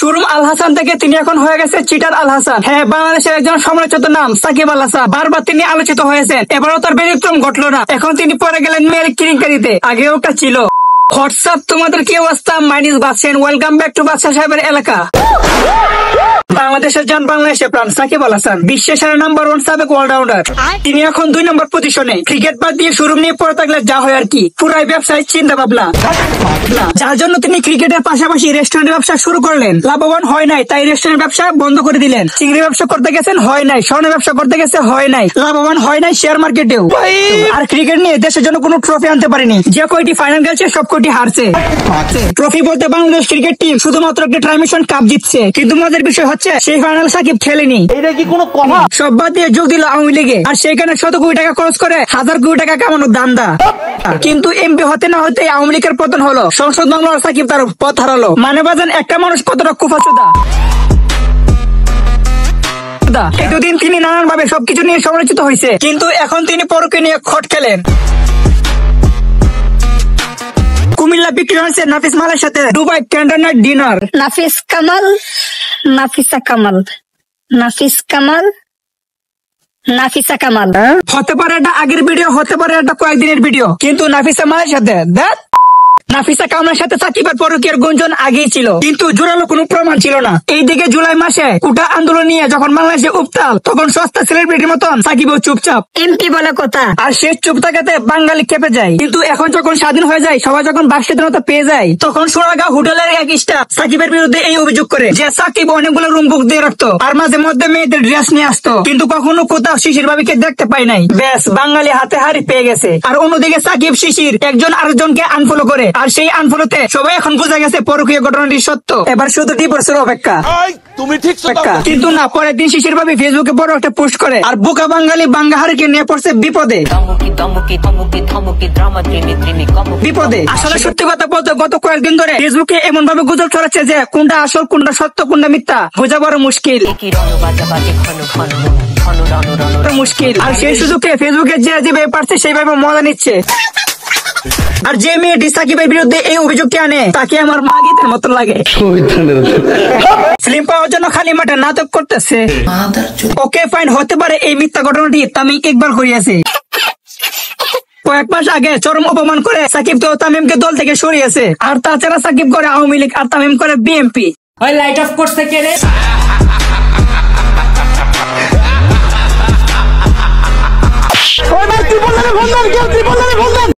শুরুম আল হাসান থেকে তিনি এখন হয়ে গেছে চিটার আল হাসান। হ্যাঁ, বাংলাদেশের একজন সমালোচিত নাম সাকিব আল হাসান। বারবার তিনি আলোচিত হয়েছেন, এবারও তার ব্যতিক্রম ঘটলো না। এখন তিনি পরে গেলেন মেয়ের কেলেঙ্কারিতে। আগেও ওটা ছিল। হোয়াটসঅ্যাপ, তোমাদের কি অবস্থা? মাইনিস বাদশাহ, ওয়েলকাম ব্যাক টু বাদশাহ সাহেবের এলাকা। বাংলাদেশের জান, বাংলাদেশের প্রাণ সাকিব আল হাসান বিশ্বের সেরা নাম্বার 1 সাবেক অলরাউন্ডার। তিনি এখন 2 নম্বর পজিশনে। ক্রিকেট বাদ দিয়ে শুরু নিয়ে পড়ে থাকলে যা হয় আর কি, পুরাই ব্যবসায় চিন্তা ভাবনা, যার জন্য তিনি ক্রিকেটের পাশাপাশি রেস্টুরেন্টের ব্যবসা শুরু করলেন। লাভবান হয় নাই, তাই রেস্টুরেন্ট ব্যবসা বন্ধ করে দিলেন। চিংড়ি ব্যবসা করতে গেছেন, হয় নাই। স্বর্ণের ব্যবসা করতে গেছে, হয় নাই। লাভবান হয় নাই শেয়ার মার্কেটেও। আর ক্রিকেট নিয়ে দেশের জন্য কোনো ট্রফি আনতে পারেনি। যে কয়টি ফাইনাল খেলছে সব কয়টি হারছে। ট্রফি বলতে বাংলাদেশ ক্রিকেট টিম শুধুমাত্র একটা ট্রাইমিশন কাপ জিতছে, কিন্তু মজার বিষয় হচ্ছে সেই ফাইনাল সাকিব খেলেনি। এটা কি কোনো কথা? সব বাদ দিয়ে যোগ দিল আওয়ামী লীগে, আর সেখানে শত কোটি টাকা খরচ করে 1000 কোটি টাকা কামানোর ধান্দা। কিন্তু এমপি হতে না হতে আওয়ামী লীগের পতন হলো। সংসদ মামলার সাকিব তার পথ হারালো। মানে বাজান, একটা মানুষ কতটা কুফাচোদা। এতদিন তিনি নানান ভাবে সবকিছু নিয়ে সমালোচিত হয়েছে, কিন্তু এখন তিনি পরকে নিয়ে খট খেলেন। কুমিল্লা বিক্রি হয়েছে নাফিস মালের সাথে দুবাই ক্যান্ডেল ডিনার। নাফিস কামাল, নাফিসা কামাল, নাফিস কামাল, নাফিসা কামাল। হতে পারে এটা আগের ভিডিও, হতে পারে এটা কয়েকদিনের ভিডিও, কিন্তু নাফিসা মালের সাথে নাফিসা কামালের সাথে সাকিবের পরকীয়ার গুঞ্জন আগেই ছিল, কিন্তু জোরালো কোনো প্রমাণ ছিল না। এইদিকে জুলাই মাসে কোটা আন্দোলন নিয়ে যখন বাংলাদেশে উত্তাল, তখন সস্তা সেলিব্রিটির মতন সাকিবও চুপচাপ। এমপি বলে কথা, আর শেষ চুপ থাকাতে বাঙালি খেপে যায়। কিন্তু এখন যখন স্বাধীন হয়ে যায়, সবাই যখন বাক স্বাধীনতা পেয়ে যায়, তখন সোনাগাঁও হোটেলের এক স্টাফ সাকিবের বিরুদ্ধে এই অভিযোগ করে যে সাকিব অনেকগুলো রুম বুক দিয়ে রাখতো, আর মাঝে মধ্যে মেয়েদের ড্রেস নিয়ে আসতো, কিন্তু কখনো কোথাও শিশির ভাবিকে দেখতে পাই নাই। ব্যাস, বাঙালি হাতে হাড়ি পেয়ে গেছে। আর অন্যদিকে সাকিব শিশির একজন আরেকজনকে আনফলো করে, আর সেই আনফলোতে সবাই এখন বোঝা গেছে পরকীয় ঘটনাটি সত্য। এবার শুধু ডিভোর্সের অপেক্ষা। তুমি ঠিক, কিন্তু না, পরের দিন শিশির ভাবি ফেসবুকে বড় একটা পোস্ট করে, আর বোকা বাঙালি বাঙ্গাহারিকে নিয়ে পড়ছে বিপদে। আসলে সত্যি কথা বলতে গত কয়েকদিন ধরে ফেসবুকে এমন ভাবে গুজব ছড়াচ্ছে যে কোনটা আসল, কোনটা সত্য, কোনটা মিথ্যা বোঝা বড় মুশকিল। আর সেই সুযোগে ফেসবুকে যে যেভাবে পারছে সেইভাবে মজা নিচ্ছে। আর যে মেয়েটি সাকিবের বিরুদ্ধে এই অভিযোগটি আনে, তাকে আমার মা গীতের মতো লাগে। ফিল্ম পাওয়ার জন্য খালি মাঠে নাটক করতেছে। ওকে ফাইন, হতে পারে এই মিথ্যা ঘটনাটি তামিম একবার করিয়াছে। কয়েক মাস আগে চরম অপমান করে সাকিব তো তামিমকে দল থেকে সরিয়েছে। আর তাছাড়া সাকিব করে আওয়ামী লীগ, আর তামিম করে বিএনপি। লাইট অফ করছে কে রে?